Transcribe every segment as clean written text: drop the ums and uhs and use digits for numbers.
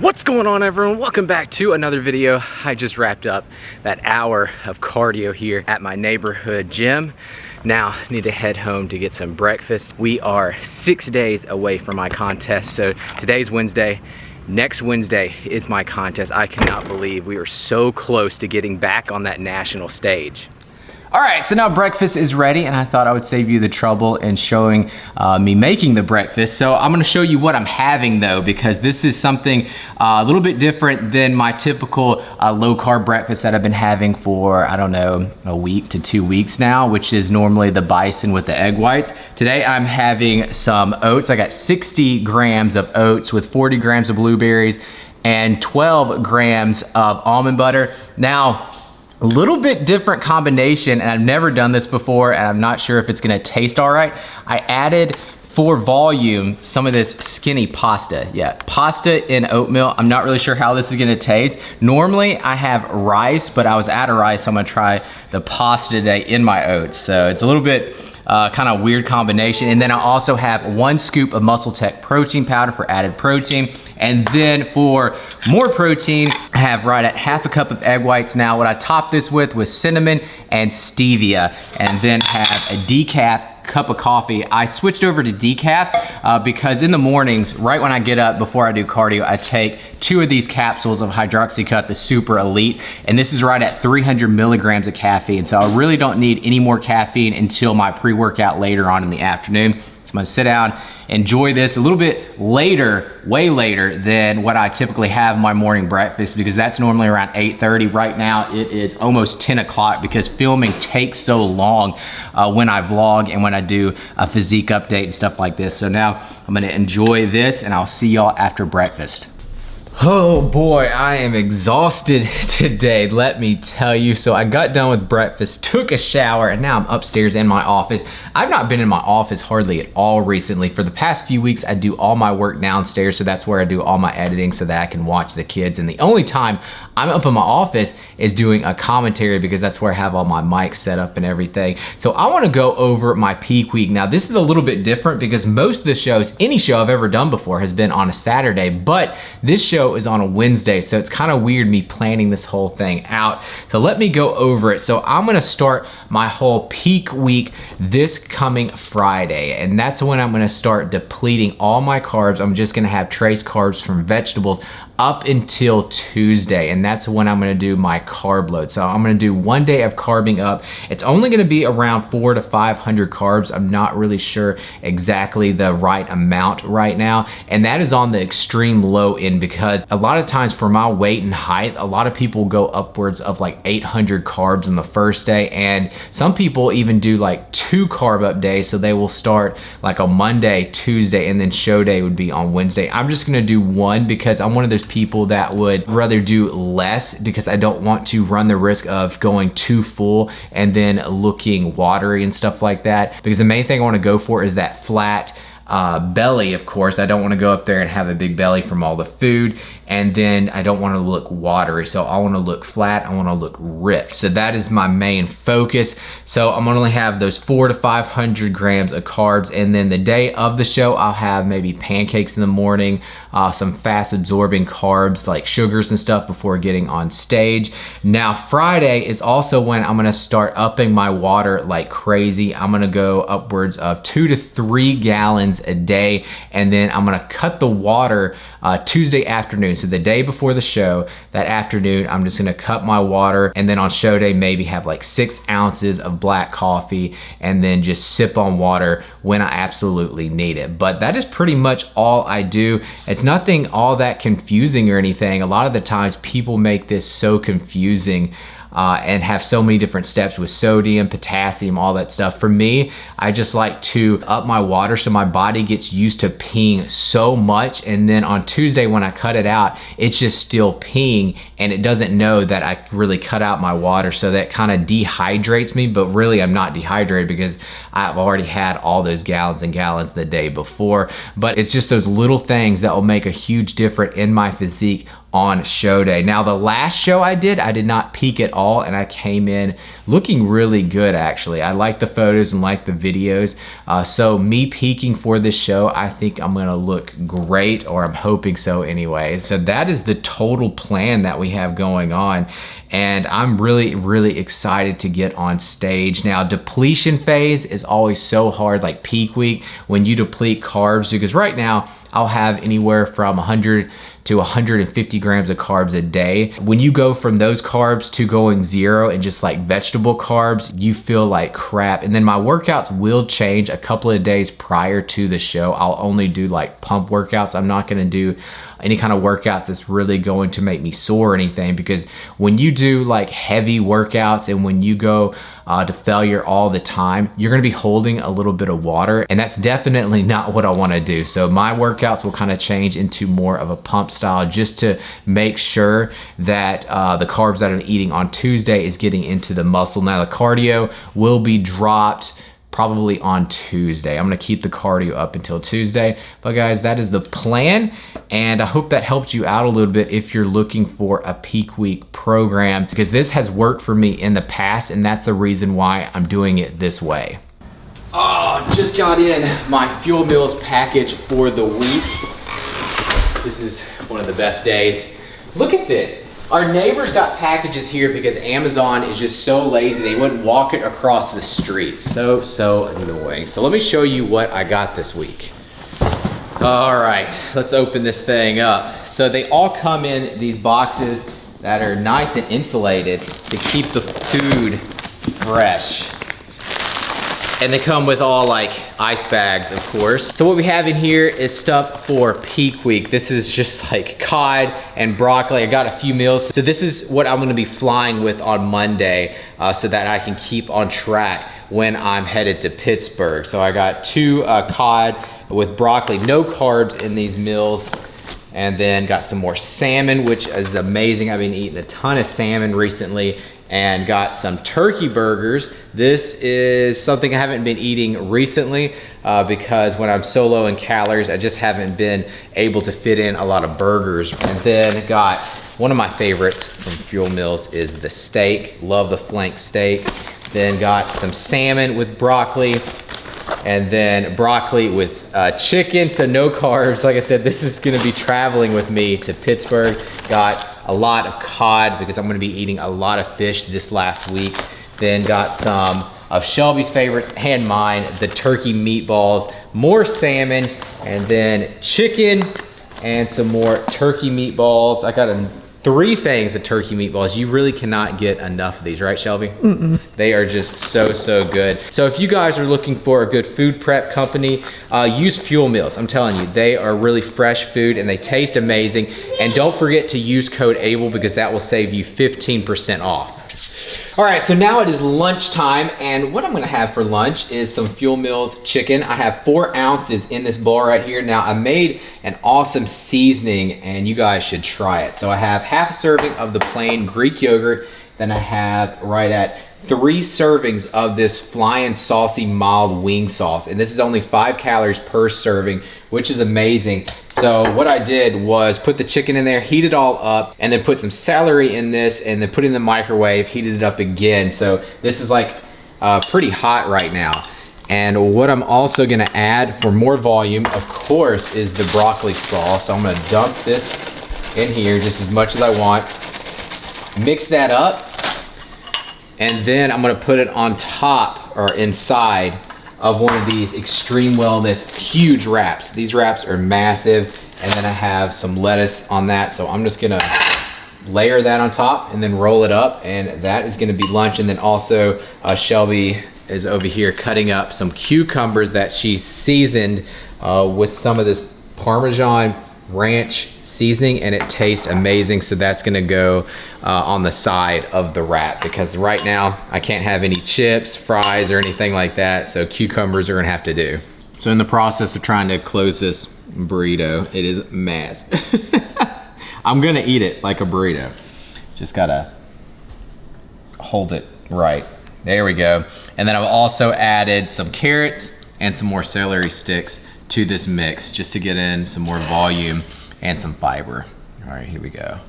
What's going on, everyone? Welcome back to another video. I just wrapped up that hour of cardio here at my neighborhood gym. Now I need to head home to get some breakfast. We are 6 days away from my contest. So today's Wednesday. Next Wednesday is my contest. I cannot believe we are so close to getting back on that national stage. All right, so now breakfast is ready, and I thought I would save you the trouble in showing me making the breakfast. So I'm gonna show you what I'm having though, because this is something a little bit different than my typical low carb breakfast that I've been having for, I don't know, a week to 2 weeks now, which is normally the bison with the egg whites. Today I'm having some oats. I got 60 grams of oats with 40 grams of blueberries and 12 grams of almond butter. Now, a little bit different combination, and I've never done this before, and I'm not sure if it's gonna taste all right. I added, for volume, some of this skinny pasta. Yeah, pasta in oatmeal. I'm not really sure how this is gonna taste. Normally, I have rice, but I was out of rice, so I'm gonna try the pasta today in my oats. So it's a little bit kind of weird combination. And then I also have 1 scoop of Muscle Tech protein powder for added protein. And then for more protein, I have right at ½ a cup of egg whites. Now what I topped this with was cinnamon and stevia, and then have a decaf cup of coffee. I switched over to decaf because in the mornings, right when I get up before I do cardio, I take 2 of these capsules of Hydroxycut, the Super Elite, and this is right at 300 milligrams of caffeine. So I really don't need any more caffeine until my pre-workout later on in the afternoon. So I'm gonna sit down, enjoy this a little bit later, way later than what I typically have my morning breakfast, because that's normally around 8:30. Right now it is almost 10 o'clock because filming takes so long when I vlog and when I do a physique update and stuff like this. So now I'm gonna enjoy this, and I'll see y'all after breakfast. Oh boy, I am exhausted today, let me tell you. So I got done with breakfast, took a shower, and now I'm upstairs in my office. I've not been in my office hardly at all recently. For the past few weeks, I do all my work downstairs, so that's where I do all my editing so that I can watch the kids. And the only time I'm up in my office is doing a commentary, because that's where I have all my mics set up and everything. So I wanna go over my peak week. Now this is a little bit different because most of the shows, any show I've ever done before, has been on a Saturday, but this show is on a Wednesday, so it's kind of weird me planning this whole thing out. So let me go over it. So I'm gonna start my whole peak week this coming Friday, and that's when I'm gonna start depleting all my carbs. I'm just gonna have trace carbs from vegetables up until Tuesday, and that's when I'm gonna do my carb load. So I'm gonna do 1 day of carbing up. It's only gonna be around 400 to 500 carbs. I'm not really sure exactly the right amount right now, and that is on the extreme low end, because a lot of times for my weight and height, a lot of people go upwards of like 800 carbs on the first day, and some people even do like 2 carb up days. So they will start like on Monday, Tuesday, and then show day would be on Wednesday. I'm just gonna do 1 because I'm one of those people that would rather do less, because I don't want to run the risk of going too full and then looking watery and stuff like that. Because the main thing I want to go for is that flat belly. Of course, I don't want to go up there and have a big belly from all the food, and then I don't want to look watery. So I want to look flat, I want to look ripped. So that is my main focus. So I'm gonna only have those 400 to 500 grams of carbs, and then the day of the show I'll have maybe pancakes in the morning, some fast absorbing carbs like sugars and stuff before getting on stage. Now Friday is also when I'm gonna start upping my water like crazy. I'm gonna go upwards of 2 to 3 gallons a day, and then I'm gonna cut the water Tuesday afternoon. So the day before the show, that afternoon, I'm just gonna cut my water, and then on show day maybe have like 6 ounces of black coffee, and then just sip on water when I absolutely need it. But that is pretty much all I do. It's nothing all that confusing or anything. A lot of the times people make this so confusing and have so many different steps with sodium, potassium, all that stuff. For me, I just like to up my water so my body gets used to peeing so much, and then on Tuesday when I cut it out, it's just still peeing, and it doesn't know that I really cut out my water, so that kind of dehydrates me. But really I'm not dehydrated, because I've already had all those gallons and gallons the day before. But it's just those little things that will make a huge difference in my physique on show day. Now, the last show I did not peak at all, and I came in looking really good actually. I like the photos and like the videos. So me peaking for this show, I think I'm gonna look great, or I'm hoping so anyways. So that is the total plan that we have going on. And I'm really, really excited to get on stage. Now, depletion phase is always so hard, like peak week, when you deplete carbs, because right now I'll have anywhere from 100 to 150 grams of carbs a day. When you go from those carbs to going zero and just like vegetable carbs, you feel like crap. And then my workouts will change a couple of days prior to the show. I'll only do like pump workouts. I'm not gonna do any kind of workouts that's really going to make me sore or anything, because when you do like heavy workouts and when you go to failure all the time, you're gonna be holding a little bit of water, and that's definitely not what I wanna do. So my workouts will kind of change into more of a pump style, just to make sure that the carbs that I'm eating on Tuesday is getting into the muscle. Now the cardio will be dropped probably on Tuesday. I'm gonna keep the cardio up until Tuesday. But guys, that is the plan, and I hope that helped you out a little bit if you're looking for a peak week program, because this has worked for me in the past, and that's the reason why I'm doing it this way. Oh, just got in my Fuel Meals package for the week. This is one of the best days. Look at this. Our neighbors got packages here because Amazon is just so lazy. They wouldn't walk it across the street. So annoying. So let me show you what I got this week. All right, let's open this thing up. So they all come in these boxes that are nice and insulated to keep the food fresh. And they come with all like ice bags, of course. So what we have in here is stuff for peak week. This is just like cod and broccoli. I got a few meals. So this is what I'm gonna be flying with on Monday so that I can keep on track when I'm headed to Pittsburgh. So I got 2 cod with broccoli, no carbs in these meals. And then got some more salmon, which is amazing. I've been eating a ton of salmon recently. And got some turkey burgers. This is something I haven't been eating recently because when I'm so low in calories, I just haven't been able to fit in a lot of burgers. And then got one of my favorites from Fuel Meals is the steak. Love the flank steak. Then got some salmon with broccoli, and then broccoli with chicken, so no carbs. Like I said, this is gonna be traveling with me to Pittsburgh. Got a lot of cod because I'm gonna be eating a lot of fish this last week. Then got some of Shelby's favorites and mine, the turkey meatballs, more salmon, and then chicken and some more turkey meatballs. I got 3 things of turkey meatballs. You really cannot get enough of these, right, Shelby? Mm-mm. They are just so, so good. So if you guys are looking for a good food prep company, use Fuel Meals. I'm telling you, they are really fresh food and they taste amazing. And don't forget to use code ABLE because that will save you 15% off. All right, so now it is lunchtime, and what I'm gonna have for lunch is some Fuel Meals chicken. I have 4 ounces in this bowl right here. Now, I made an awesome seasoning, and you guys should try it. So I have half a serving of the plain Greek yogurt, then I have right at 3 servings of this Flying Saucy mild wing sauce, and this is only 5 calories per serving, which is amazing. So what I did was put the chicken in there, heat it all up, and then put some celery in this, and then put it in the microwave, heated it up again. So this is like pretty hot right now. And what I'm also gonna add for more volume, of course, is the broccoli sauce. So I'm gonna dump this in here just as much as I want. Mix that up, and then I'm gonna put it on top or inside of one of these Extreme Wellness huge wraps. These wraps are massive, and then I have some lettuce on that, so I'm just gonna layer that on top and then roll it up, and that is gonna be lunch. And then also Shelby is over here cutting up some cucumbers that she seasoned with some of this Parmesan ranch seasoning, and it tastes amazing. So that's gonna go on the side of the wrap, because right now I can't have any chips, fries, or anything like that, so cucumbers are gonna have to do. So in the process of trying to close this burrito, it is a mess. I'm gonna eat it like a burrito. Just gotta hold it right. There we go. And then I've also added some carrots and some more celery sticks to this mix just to get in some more volume and some fiber. All right, here we go.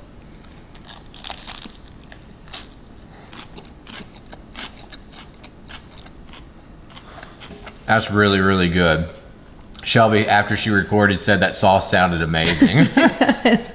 That's really, really good. Shelby, after she recorded, said that sauce sounded amazing.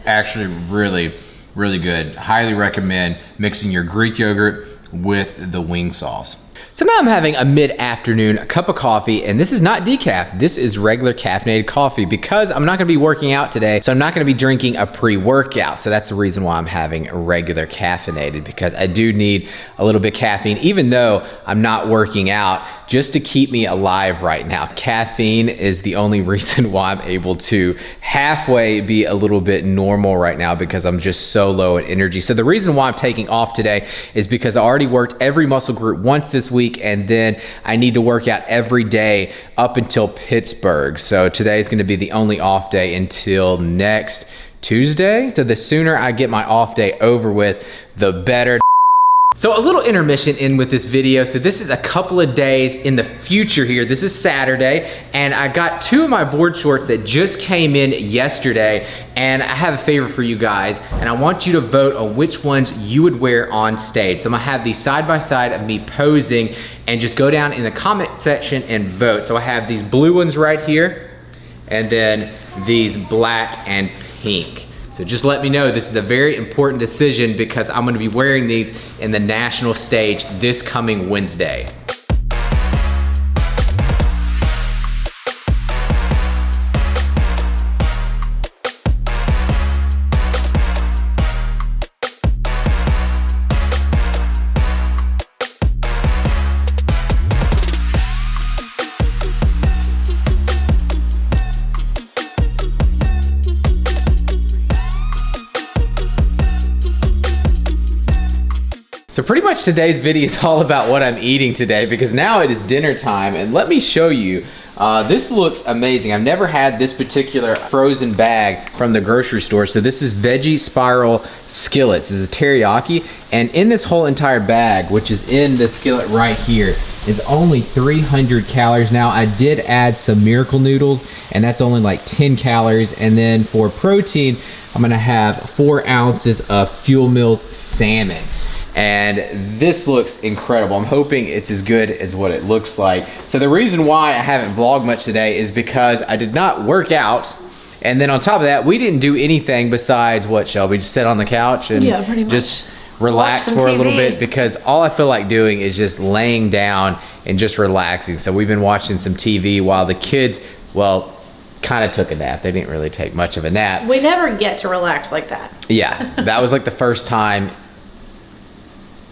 Actually, really, really good. Highly recommend mixing your Greek yogurt with the wing sauce. So now I'm having a mid-afternoon cup of coffee, and this is not decaf. This is regular caffeinated coffee because I'm not gonna be working out today, so I'm not gonna be drinking a pre-workout. So that's the reason why I'm having a regular caffeinated, because I do need a little bit of caffeine, even though I'm not working out, just to keep me alive right now. Caffeine is the only reason why I'm able to halfway be a little bit normal right now, because I'm just so low in energy. So the reason why I'm taking off today is because I already worked every muscle group once this week, and then I need to work out every day up until Pittsburgh. So today is gonna be the only off day until next Tuesday. So the sooner I get my off day over with, the better. So a little intermission in with this video. So this is a couple of days in the future here. This is Saturday, and I got 2 of my board shorts that just came in yesterday, and I have a favor for you guys, and I want you to vote on which ones you would wear on stage. So I'm gonna have these side by side of me posing, and just go down in the comment section and vote. So I have these blue ones right here, and then these black and pink. So just let me know, this is a very important decision because I'm gonna be wearing these in the national stage this coming Wednesday. So pretty much today's video is all about what I'm eating today, because now it is dinner time, and let me show you. This looks amazing. I've never had this particular frozen bag from the grocery store. So this is veggie spiral skillets. This is teriyaki, and in this whole entire bag, which is in the skillet right here, is only 300 calories. Now I did add some miracle noodles, and that's only like 10 calories. And then for protein, I'm gonna have 4 ounces of Fuel Mills salmon. And this looks incredible. I'm hoping it's as good as what it looks like. So the reason why I haven't vlogged much today is because I did not work out. And then on top of that, we didn't do anything besides what, Shelby? Just sit on the couch and just relax for a little bit, because all I feel like doing is just laying down and just relaxing. So we've been watching some TV while the kids, well, kind of took a nap. They didn't really take much of a nap. We never get to relax like that. Yeah, that was like the first time.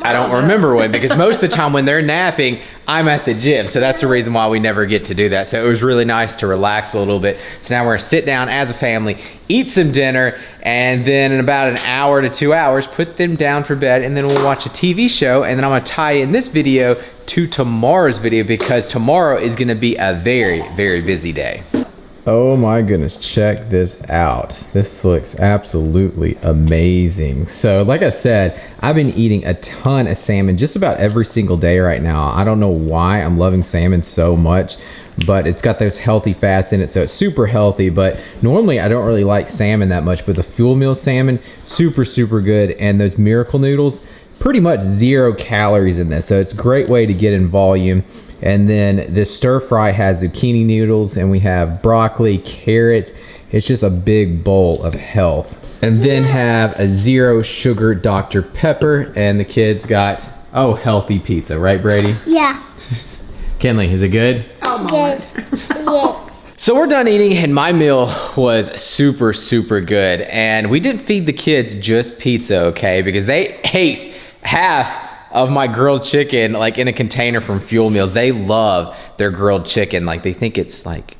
I don't remember when, because most of the time when they're napping, I'm at the gym. So that's the reason why we never get to do that. So it was really nice to relax a little bit. So now we're gonna sit down as a family, eat some dinner, and then in about an hour to 2 hours, put them down for bed, and then we'll watch a TV show. And then I'm gonna tie in this video to tomorrow's video, because tomorrow is gonna be a very, very busy day. Oh my goodness, check this out. This looks absolutely amazing. So like I said, I've been eating a ton of salmon just about every single day right now. I don't know why I'm loving salmon so much, but it's got those healthy fats in it, so it's super healthy. But normally I don't really like salmon that much, but the Fuel Meal salmon, super, super good. And those miracle noodles, pretty much 0 calories in this. So it's a great way to get in volume. And then this stir fry has zucchini noodles, and we have broccoli, carrots. It's just a big bowl of health. And then have a 0 sugar Dr. Pepper, and the kids got, oh, healthy pizza, right, Brady? Yeah. Kinley, is it good? Oh, Yes. Yes. So we're done eating, and my meal was super, super good. And we didn't feed the kids just pizza, okay? Because they ate half of my grilled chicken, like in a container from Fuel Meals. They love their grilled chicken. Like, they think it's like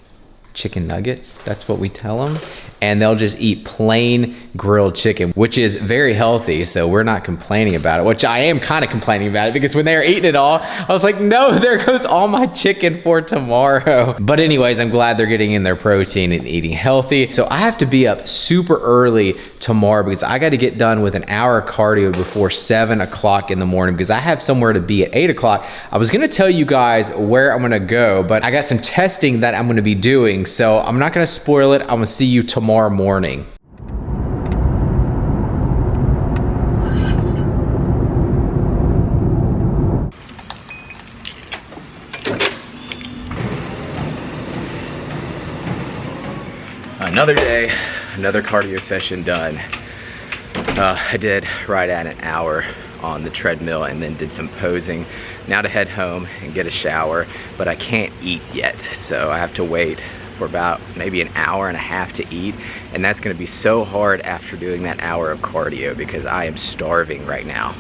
chicken nuggets. That's what we tell them. and they'll just eat plain grilled chicken, which is very healthy, so we're not complaining about it, which I am kind of complaining about it because when they were eating it all, I was like, no, there goes all my chicken for tomorrow. But anyways, I'm glad they're getting in their protein and eating healthy. So I have to be up super early tomorrow because I got to get done with an hour of cardio before 7 o'clock in the morning because I have somewhere to be at 8 o'clock. I was gonna tell you guys where I'm gonna go, but I got some testing that I'm gonna be doing, so I'm not gonna spoil it. I'm gonna see you tomorrow morning. Another day, another cardio session done. I did right at an hour on the treadmill and then did some posing. Now to head home and get a shower, but I can't eat yet, so I have to wait for about maybe an hour and a half to eat, and that's gonna be so hard after doing that hour of cardio because I am starving right now.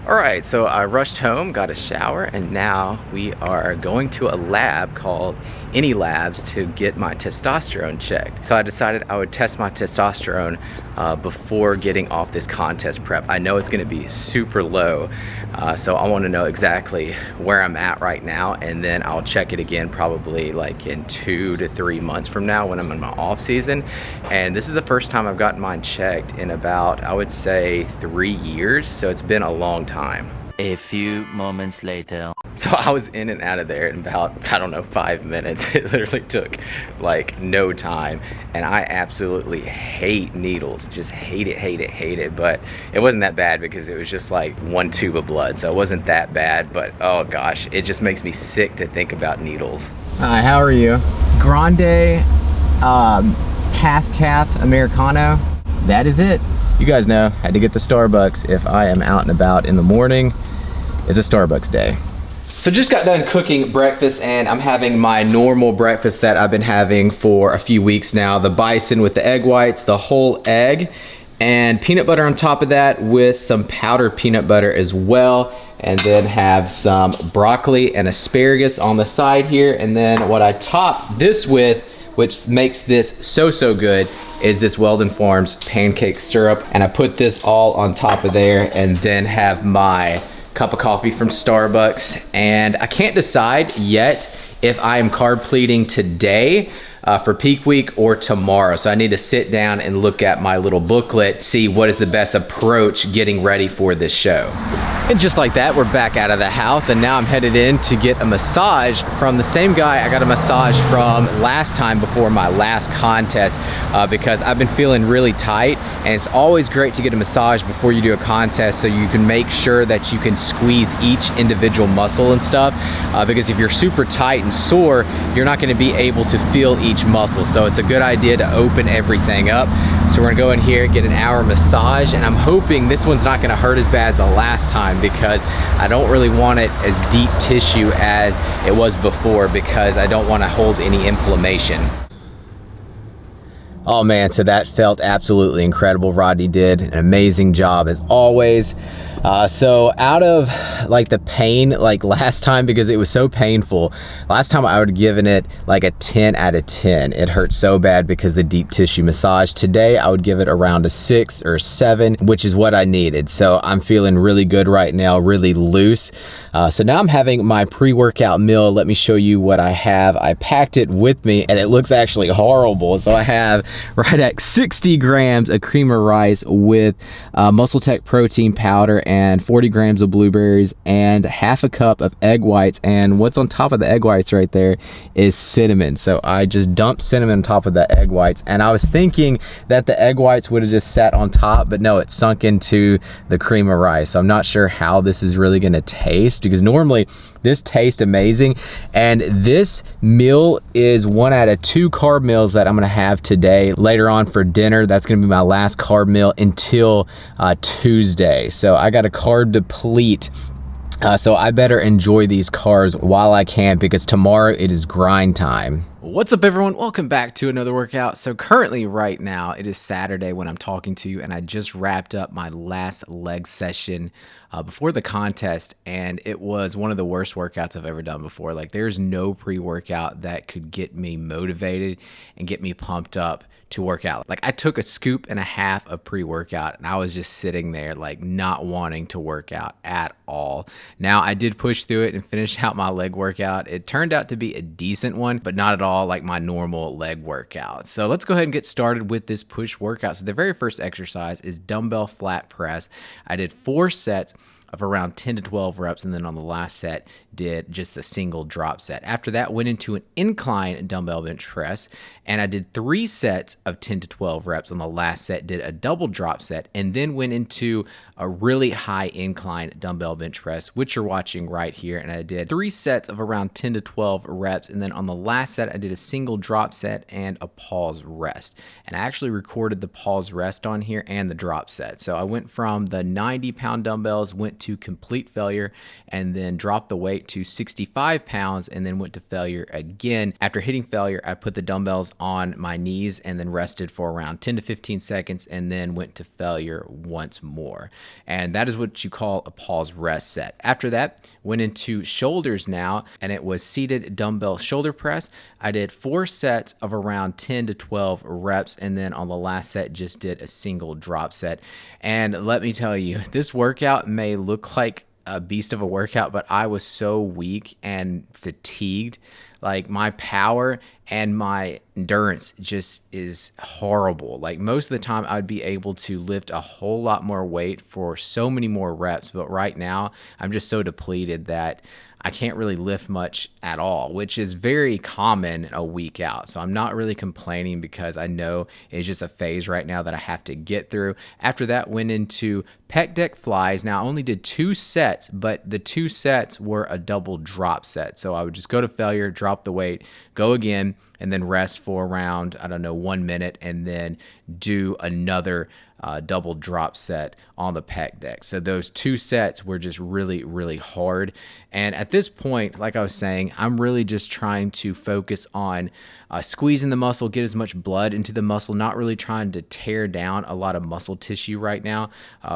All right, so I rushed home, got a shower, and now we are going to a lab called Any Labs to get my testosterone checked. So I decided I would test my testosterone before getting off this contest prep. I know it's gonna be super low, so I wanna know exactly where I'm at right now, and then I'll check it again probably like in 2 to 3 months from now when I'm in my off season. And this is the first time I've gotten mine checked in about, I would say, 3 years, so it's been a long time. A few moments later. So I was in and out of there in about, I don't know, 5 minutes. It literally took like no time. And I absolutely hate needles. Just hate it, hate it, hate it. But it wasn't that bad because it was just like 1 tube of blood. So it wasn't that bad, but oh gosh, it just makes me sick to think about needles. Hi, how are you? Grande, half calf Americano. That is it. You guys know, had to get the Starbucks if I am out and about in the morning. It's a Starbucks day. So just got done cooking breakfast, and I'm having my normal breakfast that I've been having for a few weeks now. The bison with the egg whites, the whole egg, and peanut butter on top of that with some powdered peanut butter as well. And then have some broccoli and asparagus on the side here. And then what I top this with, which makes this so good, is this Weldon Farms pancake syrup. And I put this all on top of there and then have my cup of coffee from Starbucks. And I can't decide yet if I am carb pleating today for peak week or tomorrow. So I need to sit down and look at my little booklet, see what is the best approach getting ready for this show. And just like that, we're back out of the house, and now I'm headed in to get a massage from the same guy I got a massage from last time before my last contest because I've been feeling really tight, and it's always great to get a massage before you do a contest so you can make sure that you can squeeze each individual muscle and stuff because if you're super tight and sore, you're not going to be able to feel each muscle. So it's a good idea to open everything up. So we're gonna go in here, get an hour massage, and I'm hoping this one's not gonna hurt as bad as the last time because I don't really want it as deep tissue as it was before because I don't wanna hold any inflammation. Oh man, so that felt absolutely incredible. Rodney did an amazing job as always. So out of like the pain, like last time, because it was so painful, last time I would have given it like a 10 out of 10. It hurt so bad because the deep tissue massage. Today I would give it around a 6 or 7, which is what I needed. So I'm feeling really good right now, really loose. So now I'm having my pre-workout meal. Let me show you what I have. I packed it with me and it looks actually horrible. So I have right at 60 grams of cream of rice with Muscle Tech protein powder and 40 grams of blueberries and half a cup of egg whites, and what's on top of the egg whites right there is cinnamon. So I just dumped cinnamon on top of the egg whites, and I was thinking that the egg whites would have just sat on top, but no, it sunk into the cream of rice. So I'm not sure how this is really gonna taste because normally this tastes amazing, and this meal is 1 out of 2 carb meals that I'm gonna have today. Later on for dinner, that's gonna be my last carb meal until Tuesday. So I got a carb deplete. So I better enjoy these carbs while I can because tomorrow it is grind time. What's up, everyone? Welcome back to another workout. So currently right now it is Saturday when I'm talking to you, and I just wrapped up my last leg session before the contest, and it was one of the worst workouts I've ever done before. Like, there's no pre-workout that could get me motivated and get me pumped up to work out. Like, I took a scoop and a half of pre-workout and I was just sitting there like not wanting to work out at all. Now, I did push through it and finish out my leg workout. It turned out to be a decent one, but not at all like my normal leg workout. So let's go ahead and get started with this push workout. So the very first exercise is dumbbell flat press. I did 4 sets of around 10 to 12 reps, and then on the last set did just a single drop set. After that, went into an incline dumbbell bench press, and I did 3 sets of 10 to 12 reps. On the last set, did a double drop set, and then went into a really high incline dumbbell bench press, which you're watching right here, and I did 3 sets of around 10 to 12 reps, and then on the last set, I did a single drop set and a pause rest. And I actually recorded the pause rest on here and the drop set. So I went from the 90-pound dumbbells, went to complete failure, and then dropped the weight to 65 pounds, and then went to failure again. After hitting failure, I put the dumbbells on my knees and then rested for around 10 to 15 seconds, and then went to failure once more. And that is what you call a pause rest set. After that, went into shoulders now, and it was seated dumbbell shoulder press. I did 4 sets of around 10 to 12 reps, and then on the last set just did a single drop set. And let me tell you, this workout may look like a beast of a workout, but I was so weak and fatigued. Like, my power and my endurance just is horrible. Like, most of the time I'd be able to lift a whole lot more weight for so many more reps, but right now I'm just so depleted that I can't really lift much at all, which is very common a week out. So I'm not really complaining because I know it's just a phase right now that I have to get through. After that, went into pec deck flies. Now, I only did 2 sets, but the 2 sets were a double drop set. So I would just go to failure, drop the weight, go again, and then rest for around, 1 minute, and then do another double drop set on the pec deck. So those 2 sets were just really, really hard. And at this point, like I was saying, I'm really just trying to focus on squeezing the muscle, get as much blood into the muscle, not really trying to tear down a lot of muscle tissue right now,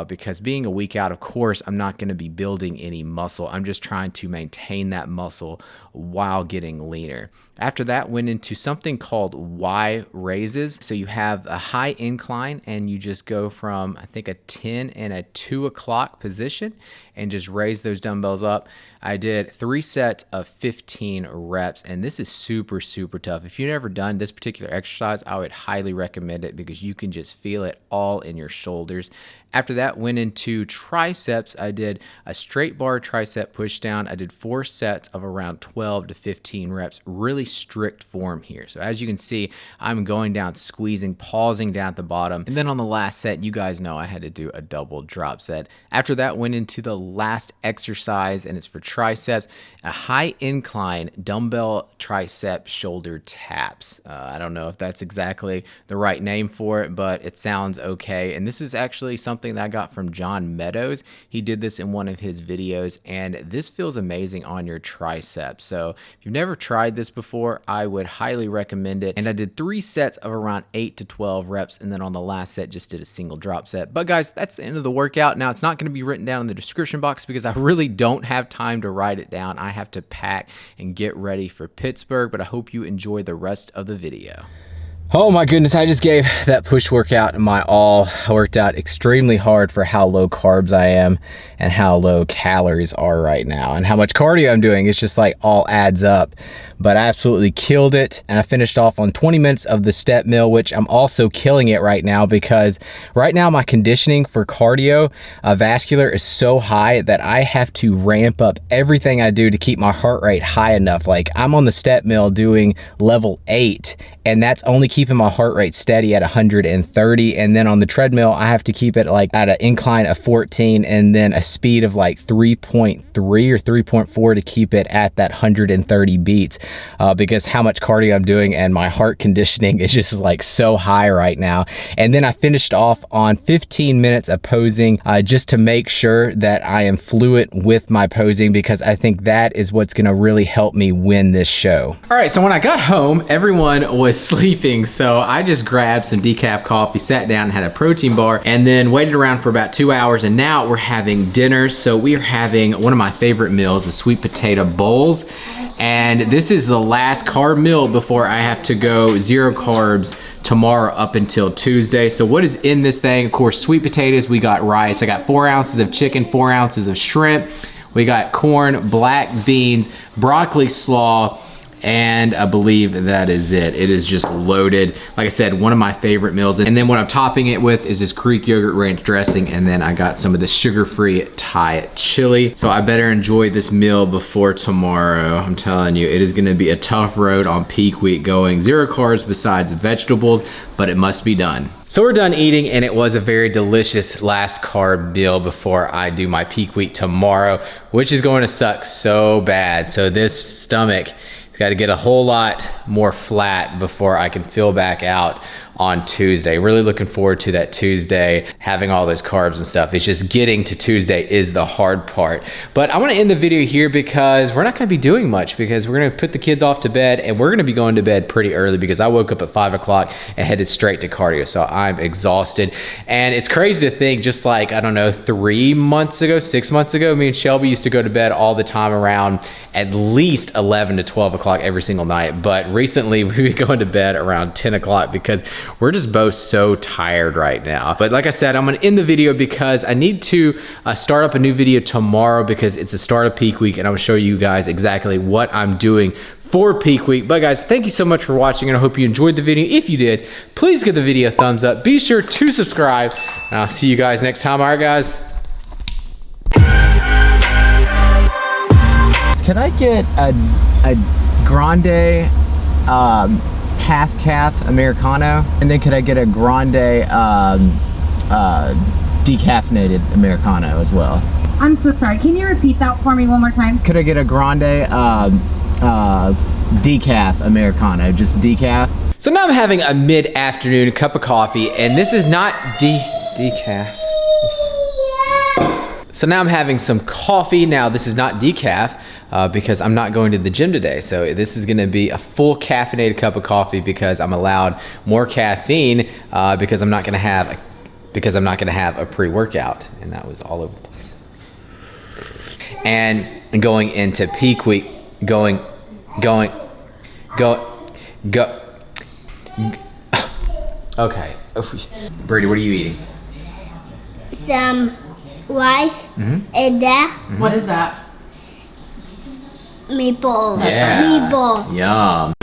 because being a week out, of course, I'm not going to be building any muscle. I'm just trying to maintain that muscle while getting leaner. After that, went into something called Y raises. So you have a high incline and you just go from, I think, a 10 and a 2 o'clock position and just raise those dumbbells up. I did 3 sets of 15 reps, and this is super, super tough. If you've never done this particular exercise, I would highly recommend it because you can just feel it all in your shoulders. After that, went into triceps. I did a straight bar tricep push down. I did 4 sets of around 12 to 15 reps, really strict form here. So as you can see, I'm going down, squeezing, pausing down at the bottom. And then on the last set, you guys know I had to do a double drop set. After that, went into the last exercise, and it's for triceps, a high incline dumbbell tricep shoulder taps. I don't know if that's exactly the right name for it, but it sounds okay. And this is actually something that I got from John Meadows. He did this in one of his videos, and this feels amazing on your triceps. So if you've never tried this before, I would highly recommend it. And I did 3 sets of around 8 to 12 reps, and then on the last set just did a single drop set. But guys, that's the end of the workout. Now, it's not going to be written down in the description box because I really don't have time to write it down. I have to pack and get ready for Pittsburgh, but I hope you enjoy the rest of the video. Oh my goodness, I just gave that push workout my all. I worked out extremely hard for how low carbs I am and how low calories are right now, and how much cardio I'm doing. It's just like all adds up. But I absolutely killed it, and I finished off on 20 minutes of the step mill, which I'm also killing it right now because right now my conditioning for cardio vascular is so high that I have to ramp up everything I do to keep my heart rate high enough. Like, I'm on the step mill doing level 8, and that's only keeping my heart rate steady at 130, and then on the treadmill, I have to keep it like at an incline of 14 and then a speed of like 3.3 or 3.4 to keep it at that 130 beats because how much cardio I'm doing and my heart conditioning is just like so high right now. And then I finished off on 15 minutes of posing just to make sure that I am fluent with my posing, because I think that is what's gonna really help me win this show. All right, so when I got home, everyone was sleeping, so I just grabbed some decaf coffee, sat down, had a protein bar, and then waited around for about 2 hours, and now we're having dinner. So we are having one of my favorite meals, the sweet potato bowls. And this is the last carb meal before I have to go 0 carbs tomorrow up until Tuesday. So what is in this thing? Of course, sweet potatoes, we got rice. I got 4 ounces of chicken, 4 ounces of shrimp. We got corn, black beans, broccoli slaw, and I believe that is it. It is just loaded. Like I said, one of my favorite meals. And then what I'm topping it with is this Greek yogurt ranch dressing, and then I got some of the sugar-free Thai chili. So I better enjoy this meal before tomorrow. I'm telling you, it is gonna be a tough road on peak week going 0 carbs besides vegetables, but it must be done. So we're done eating, and it was a very delicious last carb meal before I do my peak week tomorrow, which is going to suck so bad. So this stomach, got to get a whole lot more flat before I can fill back out on Tuesday. Really looking forward to that Tuesday, having all those carbs and stuff. It's just getting to Tuesday is the hard part. But I want to end the video here because we're not going to be doing much, because we're going to put the kids off to bed, and we're going to be going to bed pretty early because I woke up at 5 o'clock and headed straight to cardio. So I'm exhausted. And it's crazy to think, just like, I don't know, 3 months ago, 6 months ago, me and Shelby used to go to bed all the time around at least 11 to 12 o'clock every single night. But recently we've been going to bed around 10 o'clock because we're just both so tired right now. But like I said, I'm gonna end the video because I need to start up a new video tomorrow because it's the start of peak week, and I'm gonna show you guys exactly what I'm doing for peak week. But guys, thank you so much for watching, and I hope you enjoyed the video. If you did, please give the video a thumbs up. Be sure to subscribe, and I'll see you guys next time. All right, guys. Can I get a grande half calf Americano, and then could I get a grande decaffeinated Americano as well? I'm so sorry. Can you repeat that for me one more time? Could I get a grande decaf Americano, just decaf? So now I'm having a mid-afternoon cup of coffee, and this is not decaf. So now I'm having some coffee. Now this is not decaf because I'm not going to the gym today. So this is gonna be a full caffeinated cup of coffee because I'm allowed more caffeine because I'm not gonna have a pre-workout. And that was all over the place. And going into peak week, go. Okay, Brady, what are you eating? Some rice and What is that? meatball. Yeah. Meatball. Yum.